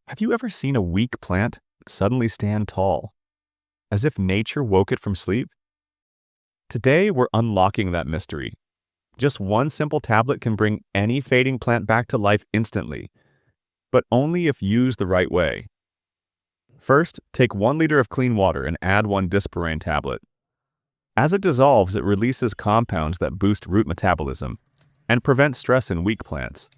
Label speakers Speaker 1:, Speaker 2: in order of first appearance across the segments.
Speaker 1: Have you ever seen a weak plant suddenly stand tall, as if nature woke it from sleep? Today, we're unlocking that mystery. Just one simple tablet can bring any fading plant back to life instantly, but only if used the right way. First, take 1 liter of clean water and add 1 Disparine tablet. As it dissolves, it releases compounds that boost root metabolism and prevent stress in weak plants.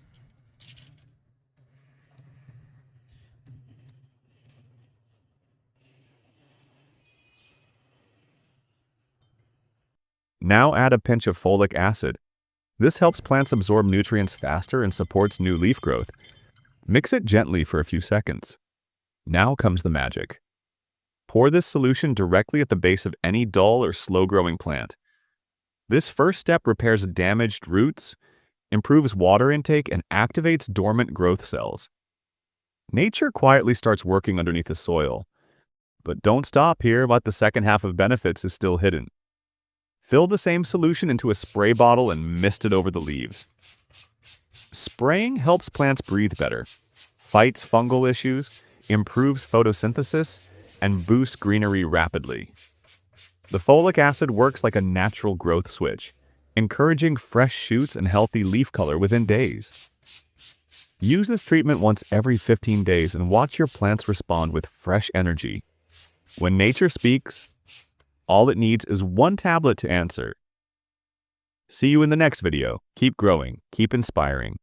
Speaker 1: Now add a pinch of folic acid. This helps plants absorb nutrients faster and supports new leaf growth. Mix it gently for a few seconds. Now comes the magic. Pour this solution directly at the base of any dull or slow-growing plant. This first step repairs damaged roots, improves water intake, and activates dormant growth cells. Nature quietly starts working underneath the soil. But don't stop here, but the second half of benefits is still hidden. Fill the same solution into a spray bottle and mist it over the leaves. Spraying helps plants breathe better, fights fungal issues, improves photosynthesis, and boosts greenery rapidly. The folic acid works like a natural growth switch, encouraging fresh shoots and healthy leaf color within days. Use this treatment once every 15 days and watch your plants respond with fresh energy. When nature speaks, all it needs is 1 tablet to answer. See you in the next video. Keep growing, keep inspiring,